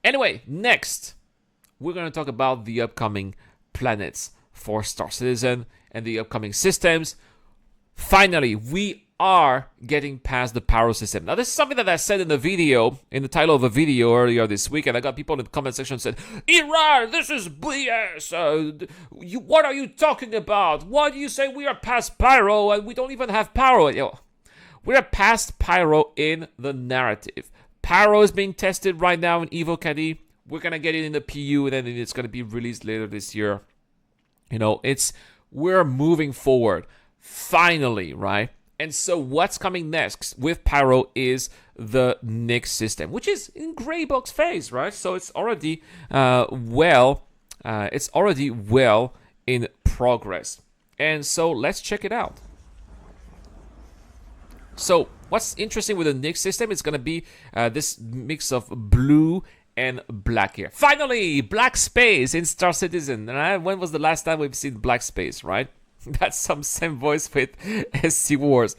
Anyway, next, we're going to talk about the upcoming planets for Star Citizen and the upcoming systems. Finally, we are getting past the Pyro system. Now, this is something that I said in the video, in the title of a video earlier this week, and I got people in the comment section said, Iran, this is BS. What are you talking about? Why do you say we are past Pyro and we don't even have Pyro? We're past Pyro in the narrative. Pyro is being tested right now in Evo Caddy. We're going to get it in the PU, and then it's going to be released later this year. We're moving forward. Finally, right? And so what's coming next with Pyro is the Nyx system, which is in gray box phase, right? So it's already well in progress. And so let's check it out. So what's interesting with the Nyx system is going to be this mix of blue and black here. Finally, black space in Star Citizen. When was the last time we've seen black space, right? That's some same voice with SC Wars.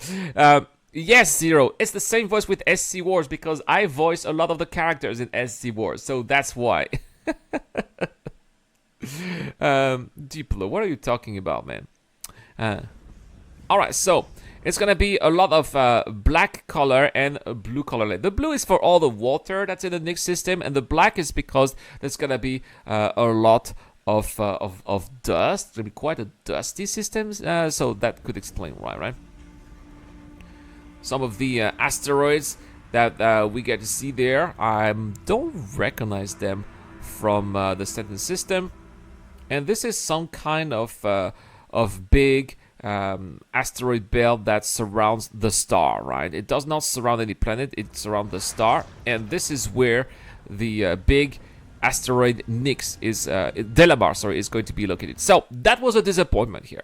Yes, Zero. It's the same voice with SC Wars because I voice a lot of the characters in SC Wars. So that's why. Diplo, what are you talking about, man? Alright, so it's going to be a lot of black color and blue color. The blue is for all the water that's in the Nyx system, and the black is because there's going to be a lot of dust. It's going to be quite a dusty system, so that could explain why, right? Some of the asteroids that we get to see there, I don't recognize them from the Stanton system. And this is some kind of big asteroid belt that surrounds the star, right? It does not surround any planet, it surrounds the star. And this is where the big asteroid Nyx is, Delamar, is going to be located. So that was a disappointment here.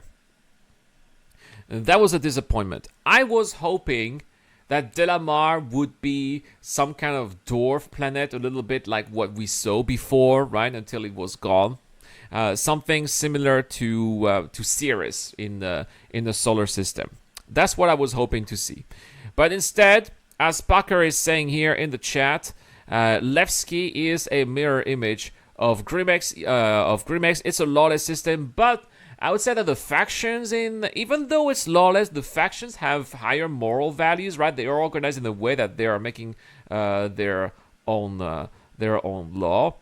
That was a disappointment. I was hoping that Delamar would be some kind of dwarf planet, a little bit like what we saw before, right? Until it was gone. Something similar to Ceres in the solar system. That's what I was hoping to see. But instead, as Parker is saying here in the chat, Levski is a mirror image of Grimex. It's a lawless system, but I would say that the factions even though it's lawless, the factions have higher moral values, right? They are organized in a way that they are making their own law.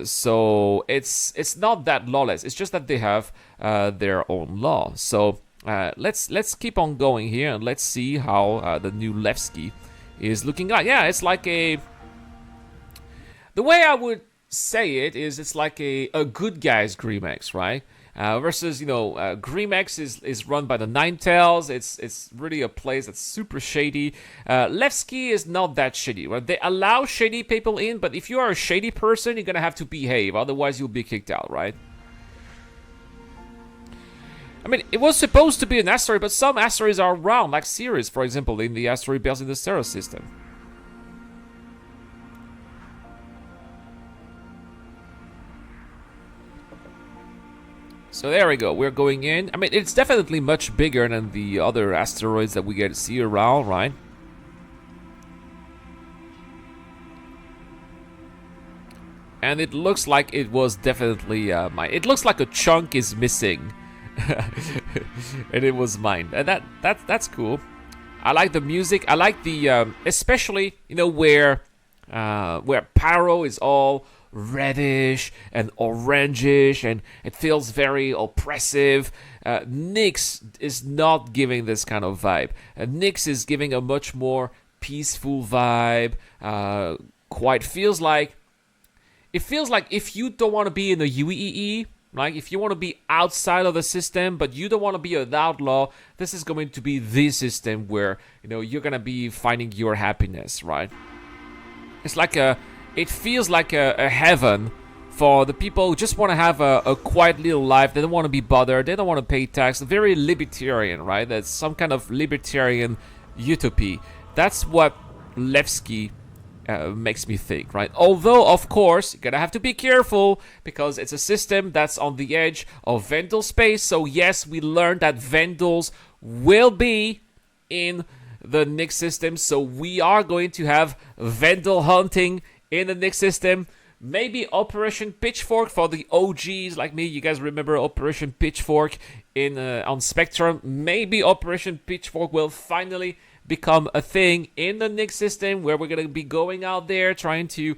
So it's not that lawless. It's just that they have their own law. So let's keep on going here and let's see how the new Levski is looking like. Yeah, it's like the way I would say it is it's like a good guy's Grimex, right? Versus, Grimex is run by the Ninetales. It's really a place that's super shady. Levski is not that shady. Right? They allow shady people in, but if you are a shady person, you're gonna have to behave. Otherwise, you'll be kicked out, right? I mean, it was supposed to be an asteroid, but some asteroids are round, like Ceres, for example, in the asteroid belts in the Ceres system. So there we go, we're going in. I mean, it's definitely much bigger than the other asteroids that we get to see around, right? And it looks like it was definitely mine. It looks like a chunk is missing. And it was mine. And that's cool. I like the music. I like the, especially, where Pyro is all reddish and orangish and it feels very oppressive. Nyx is not giving this kind of vibe. Nyx is giving a much more peaceful vibe. It feels like if you don't want to be in the UEE, like if you want to be outside of the system but you don't want to be an outlaw, this is going to be the system where you're gonna be finding your happiness, right? It's like it feels like a heaven for the people who just want to have a quiet little life. They don't want to be bothered. They don't want to pay tax. Very libertarian, right? That's some kind of libertarian utopia. That's what Levski makes me think, right? Although, of course, you're gonna have to be careful because it's a system that's on the edge of Vandal space. So yes, we learned that Vandals will be in the Nyx system. So we are going to have Vandal hunting in the next system. Maybe Operation Pitchfork for the OGs like me. You guys remember Operation Pitchfork in on Spectrum? Maybe Operation Pitchfork will finally become a thing in the next system, where we're going to be going out there trying to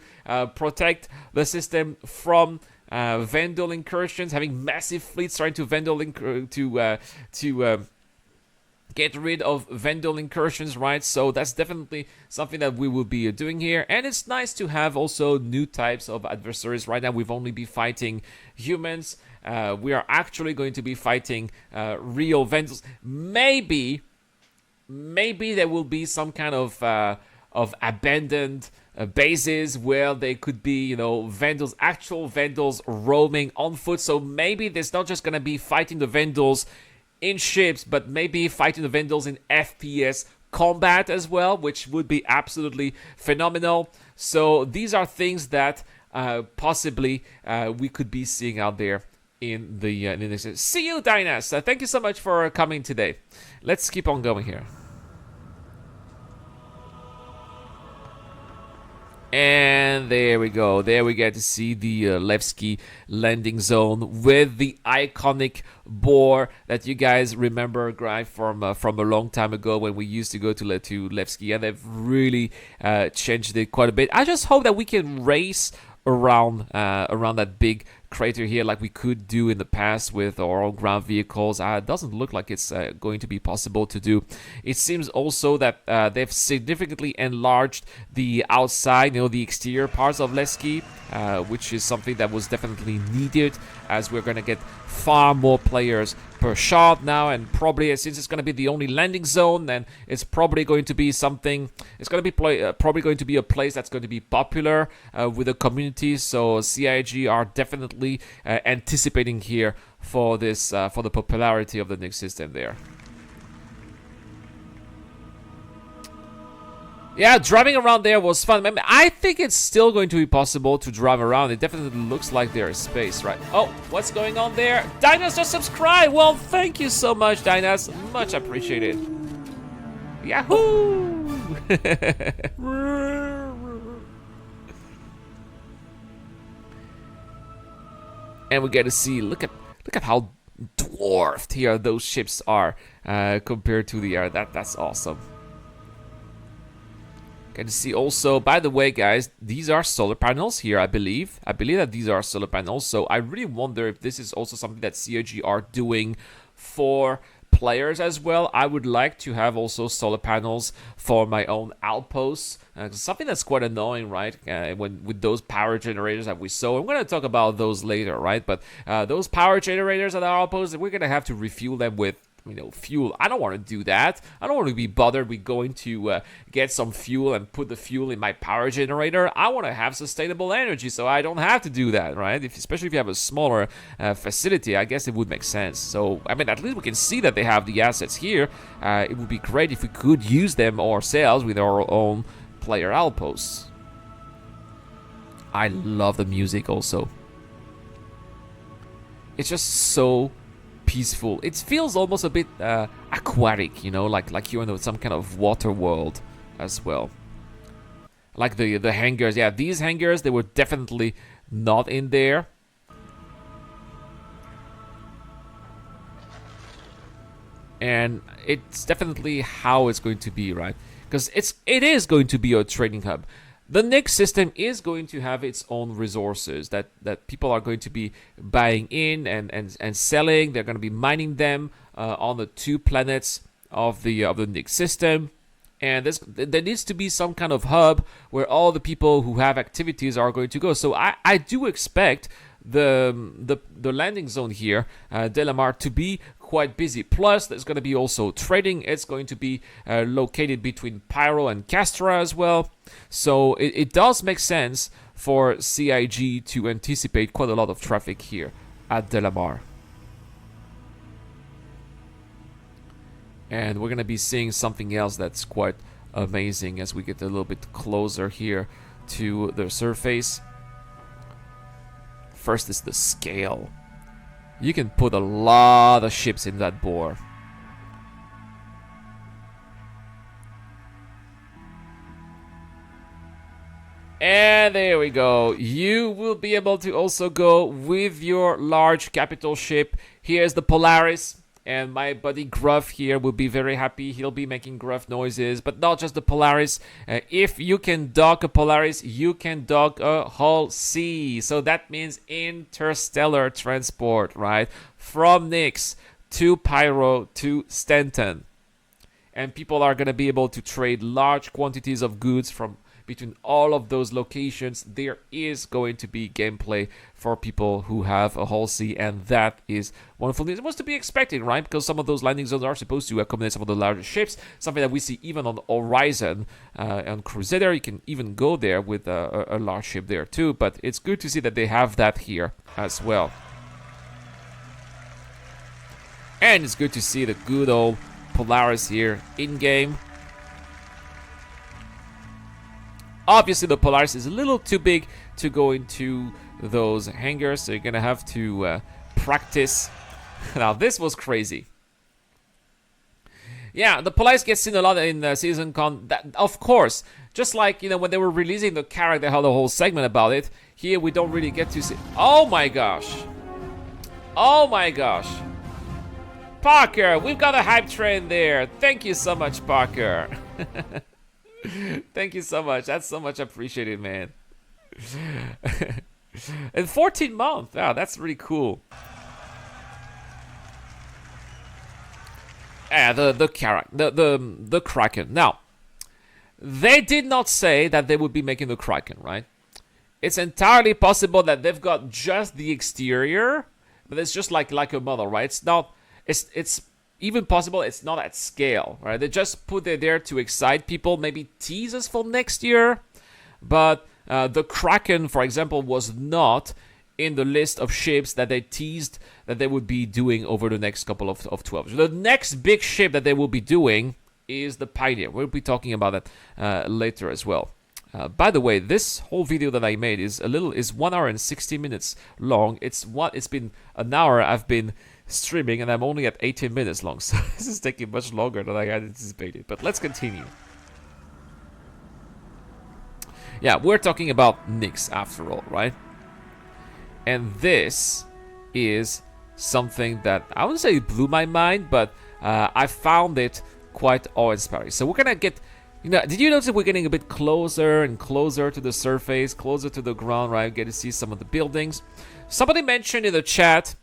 protect the system from Vandal incursions, having massive fleets trying to get rid of Vandal incursions, right? So that's definitely something that we will be doing here. And it's nice to have also new types of adversaries. Right now we've only been fighting humans. We are actually going to be fighting real Vandals. Maybe there will be some kind of abandoned bases where they could be, you know, Vandals, actual Vandals roaming on foot. So maybe there's not just going to be fighting the Vandals in ships, but maybe fighting the Vandals in FPS combat as well, which would be absolutely phenomenal. So these are things that possibly we could be seeing out there in the next. See you, Dynas. Thank you so much for coming today. Let's keep on going here. And there we go. There we get to see the Levski landing zone with the iconic boar that you guys remember, right, from a long time ago when we used to go to Levski, and they've really changed it quite a bit. I just hope that we can race around that big crater here like we could do in the past with our own ground vehicles. It doesn't look like it's going to be possible to do. It seems also that they've significantly enlarged the outside, you know, the exterior parts of Levski, which is something that was definitely needed, as we're going to get far more players per shot now, and probably since it's going to be the only landing zone, then it's probably going to be something. It's going to be probably going to be a place that's going to be popular with the community. So CIG are definitely anticipating here for this for the popularity of the next system there. Yeah, driving around there was fun. I think it's still going to be possible to drive around. It definitely looks like there is space, right? Oh, what's going on there? Dynas just subscribed! Well, thank you so much, Dynas. Much appreciated. Yahoo! And we get to see, look at how dwarfed here those ships are compared to the air. That's awesome. Get to see also, by the way, guys, these are solar panels here, I believe. I believe that these are solar panels, so I really wonder if this is also something that CIG are doing for players as well. I would like to have also solar panels for my own outposts. Something that's quite annoying, right? When with those power generators that we saw. I'm going to talk about those later, right? But those power generators at our outposts, we're going to have to refuel them with, you know, fuel. I don't want to do that. I don't want to be bothered with going to get some fuel and put the fuel in my power generator. I want to have sustainable energy, so I don't have to do that, right? Especially if you have a smaller facility, I guess it would make sense. So, I mean, at least we can see that they have the assets here. It would be great if we could use them ourselves with our own player outposts. I love the music also. It's just so peaceful. It feels almost a bit aquatic, you know, like you're in some kind of water world as well. Like the hangars, yeah, these hangars, they were definitely not in there. And it's definitely how it's going to be, right? Because it is going to be a trading hub. The next system is going to have its own resources that people are going to be buying in and selling. They're going to be mining them on the 2 planets of the next system. And there needs to be some kind of hub where all the people who have activities are going to go. So I do expect the landing zone here, Delamar, to be quite busy. Plus, there's going to be also trading. It's going to be located between Pyro and Castra as well. So it does make sense for CIG to anticipate quite a lot of traffic here at Delamar. And we're going to be seeing something else that's quite amazing as we get a little bit closer here to the surface. First is the scale. You can put a lot of ships in that bore. And there we go. You will be able to also go with your large capital ship. Here's the Polaris. And my buddy Gruff here will be very happy. He'll be making Gruff noises. But not just the Polaris. If you can dock a Polaris, you can dock a Hull C. So that means interstellar transport, right? From Nyx to Pyro to Stanton. And people are going to be able to trade large quantities of goods from between all of those locations. There is going to be gameplay for people who have a Hull C, and that is wonderful news. It was to be expected, right? Because some of those landing zones are supposed to accommodate some of the larger ships, something that we see even on Horizon. On Crusader, you can even go there with a large ship there too, but it's good to see that they have that here as well. And it's good to see the good old Polaris here in-game. Obviously, the Polaris is a little too big to go into those hangars, so you're going to have to practice. Now, this was crazy. Yeah, the Polaris gets seen a lot in Season Con. That, of course, just like, you know, when they were releasing the character, they had a whole segment about it. Here, we don't really get to see... Oh, my gosh. Oh, my gosh. Parker, we've got a hype train there. Thank you so much, Parker. Thank you so much. That's so much appreciated, man. And 14 months. Wow, that's really cool. The Kraken. Now, they did not say that they would be making the Kraken, right? It's entirely possible that they've got just the exterior, but it's just like a model, right? It's not. It's even possible it's not at scale, right? They just put it there to excite people, maybe tease us for next year. But the Kraken, for example, was not in the list of ships that they teased that they would be doing over the next couple of 12. The next big ship that they will be doing is the Pioneer. We'll be talking about that later as well. By the way, this whole video that I made is 1 hour and 60 minutes long. It's been an hour I've been streaming, and I'm only at 18 minutes long, so this is taking much longer than I had anticipated. But let's continue. Yeah, we're talking about Nyx after all, right? And this is something that I wouldn't say blew my mind, but I found it quite awe-inspiring. So we're gonna get, you know, did you notice that we're getting a bit closer and closer to the surface, closer to the ground, right? Get to see some of the buildings. Somebody mentioned in the chat,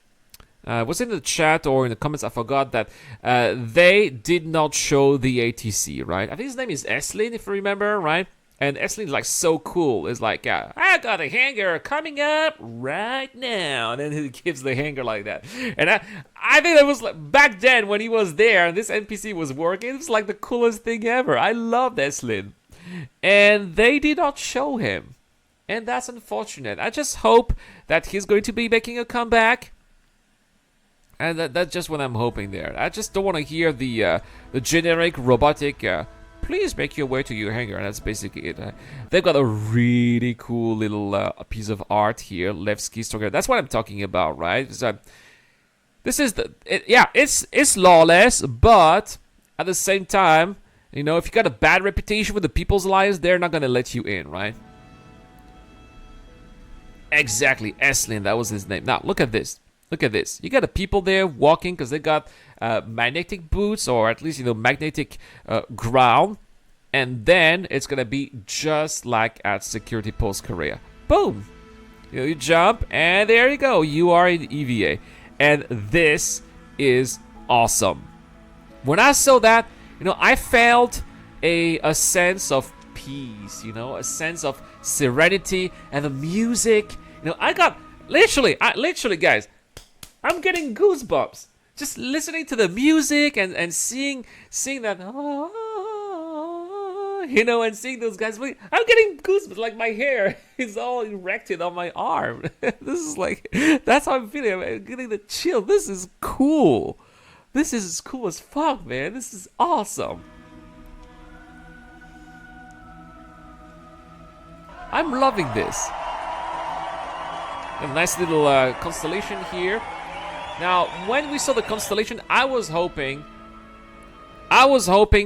was it in the chat or in the comments, I forgot, that they did not show the ATC, right? I think his name is Eslin, if you remember, right? And Eslin is like so cool. It's like, I got a hangar coming up right now. And then he gives the hangar like that. And I think that was like, back then when he was there and this NPC was working, it was like the coolest thing ever. I loved Eslin. And they did not show him. And that's unfortunate. I just hope that he's going to be making a comeback. And that's just what I'm hoping there. I just don't want to hear the generic robotic, please make your way to your hangar. And that's basically it. They've got a really cool little piece of art here. Levski story. That's what I'm talking about, right? So, this is it's lawless, but at the same time, you know, if you got a bad reputation with the People's Alliance, they're not gonna let you in, right? Exactly, Eslin, that was his name. Now look at this. Look at this. You got the people there walking because they got magnetic boots, or at least, you know, magnetic ground. And then it's going to be just like at Security Post Korea. Boom. You know, you jump and there you go. You are in EVA. And this is awesome. When I saw that, you know, I felt a sense of peace, you know, a sense of serenity, and the music. You know, I got literally, guys, I'm getting goosebumps just listening to the music and seeing that, you know, and seeing those guys. I'm getting goosebumps, like my hair is all erected on my arm. This is like, that's how I'm feeling. I'm getting the chill. This is cool. This is cool as fuck, man. This is awesome. I'm loving this. A nice little constellation here. Now, when we saw the constellation, I was hoping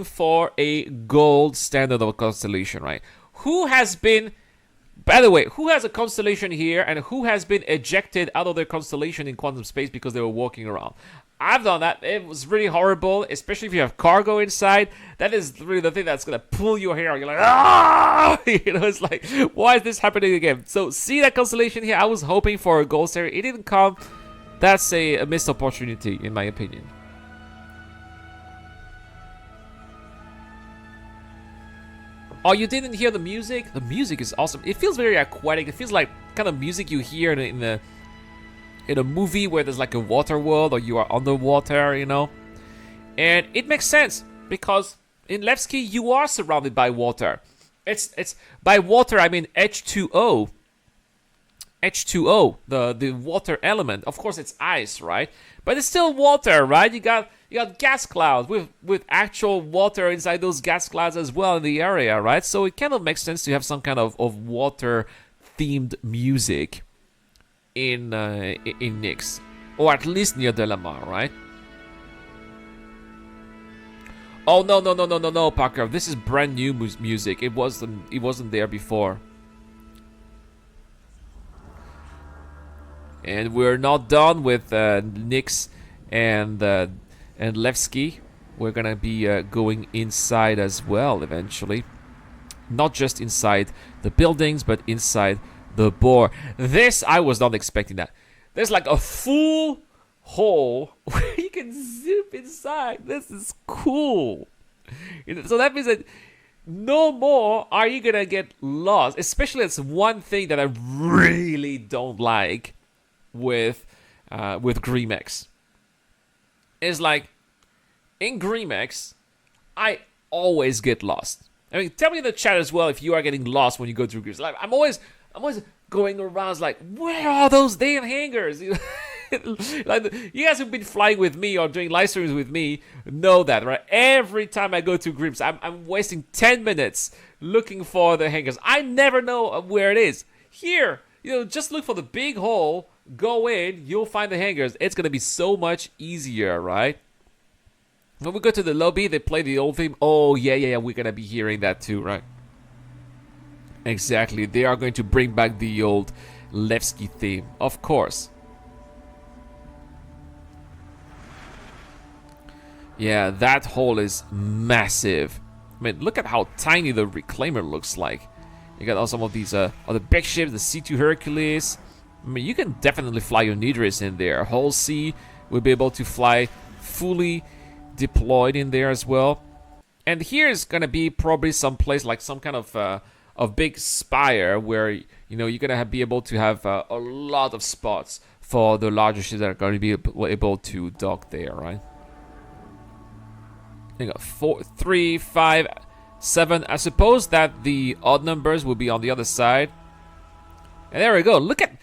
for a gold standard of a constellation, right? Who has been By the way, who has a constellation here and who has been ejected out of their constellation in quantum space because they were walking around? I've done that. It was really horrible, especially if you have cargo inside. That is really the thing that's going to pull your hair. You're like, ah! It's like, why is this happening again? So, see that constellation here? I was hoping for a gold area. It didn't come. That's a missed opportunity, in my opinion. Oh, you didn't hear the music? The music is awesome. It feels very aquatic. It feels like kind of music you hear in a movie where there's like a water world or you are underwater, you know? And it makes sense because in Levski you are surrounded by water. It's by water I mean H2O. H2O, the water element. Of course it's ice, right? But it's still water, right? You got gas clouds with actual water inside those gas clouds as well in the area, right? So it kind of makes sense to have some kind of water themed music in Nyx, or at least near Delamar, right? Oh no, Parker! This is brand new music. It wasn't there before. And we're not done with Nyx and Levski. We're gonna be going inside as well eventually. Not just inside the buildings, but inside the bore. This, I was not expecting that. There's like a full hole where you can zip inside. This is cool. So that means that no more are you gonna get lost. Especially that's one thing that I really don't like with Grimex. Is like in Grimex, I always get lost. I mean, tell me in the chat as well if you are getting lost when you go through Grimex. Like I'm always going around like, where are those damn hangars? Like you guys who've been flying with me or doing live streams with me know that, right? Every time I go to Grimex, I'm wasting 10 minutes looking for the hangars. I never know where it is. Here, just look for the big hole. Go in, you'll find the hangars. It's gonna be so much easier, right? When we go to the lobby, they play the old theme. Oh, yeah, we're gonna be hearing that too, right? Exactly, they are going to bring back the old Levski theme, of course. Yeah, that hole is massive. I mean, look at how tiny the Reclaimer looks like. You got all some of these other big ships, the C2 Hercules. I mean, you can definitely fly your Nidris in there. Hull C will be able to fly fully deployed in there as well. And here is gonna be probably some place like some kind of big spire where you're gonna be able to have a lot of spots for the larger ships that are going to be able to dock there, right? You got 4, 3, 5, 7. I suppose that the odd numbers will be on the other side. And there we go. Look at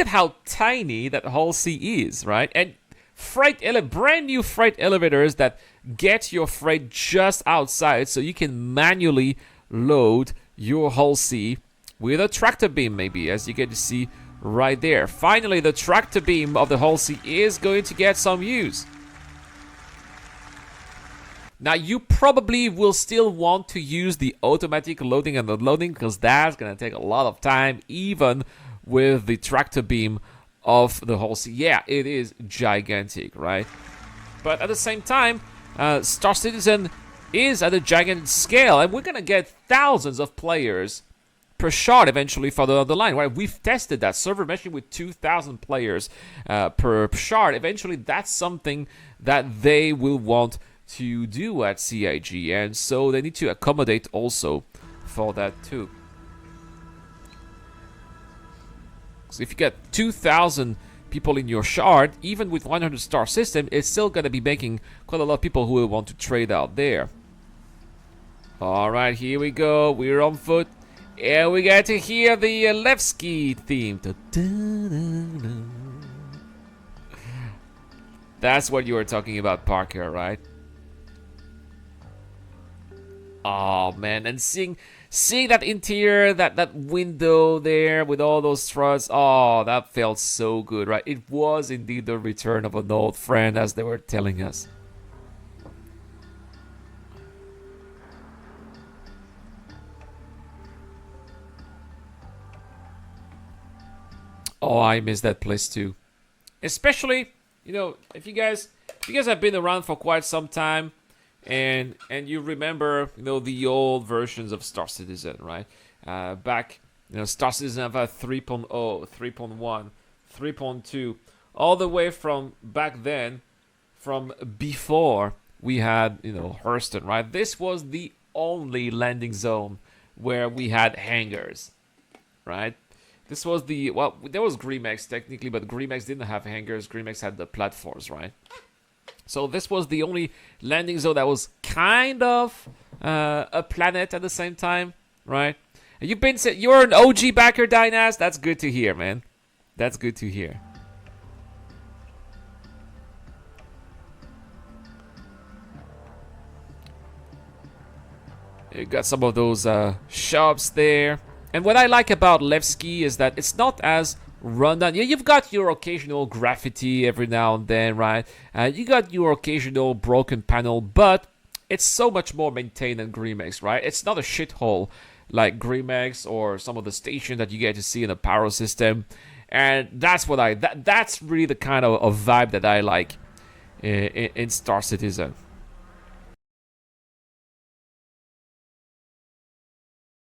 how tiny that Hull C is, right? And brand new freight elevators that get your freight just outside, so you can manually load your Hull C with a tractor beam, maybe, as you get to see right there. Finally, the tractor beam of the Hull C is going to get some use. Now, you probably will still want to use the automatic loading and unloading because that's going to take a lot of time, even with the tractor beam of the Hull C. Yeah, it is gigantic, right? But at the same time, Star Citizen is at a gigantic scale, and we're going to get thousands of players per shard eventually for the line, right? We've tested that server meshing with 2,000 players per shard. Eventually, that's something that they will want to do at CIG, and so they need to accommodate also for that too. So if you get 2,000 people in your shard, even with 100 star system, it's still going to be making quite a lot of people who will want to trade out there. Alright, here we go. We're on foot. And we get to hear the Levski theme. That's what you were talking about, Parker, right? Oh man, and seeing that interior, that window there with all those struts, oh, that felt so good, right? It was indeed the return of an old friend, as they were telling us. Oh, I miss that place too. Especially, if you guys have been around for quite some time, and you remember, the old versions of Star Citizen, right? Back, Star Citizen have 3.0, 3.1, 3.2, all the way from back then, from before we had, Hurston, right? This was the only landing zone where we had hangars, right? This was there was Grimex technically, but Grimex didn't have hangars. Grimex had the platforms, right? So this was the only landing zone that was kind of a planet at the same time, right? And you're an OG backer, Dynas. That's good to hear, man. That's good to hear. You got some of those shops there. And what I like about Levski is that it's not as run down. Yeah, you've got your occasional graffiti every now and then, right? You got your occasional broken panel, but it's so much more maintained than Grimex, right? It's not a shithole like Grimex or some of the stations that you get to see in the Pyro system. And that's what that's really the kind of vibe that I like in Star Citizen.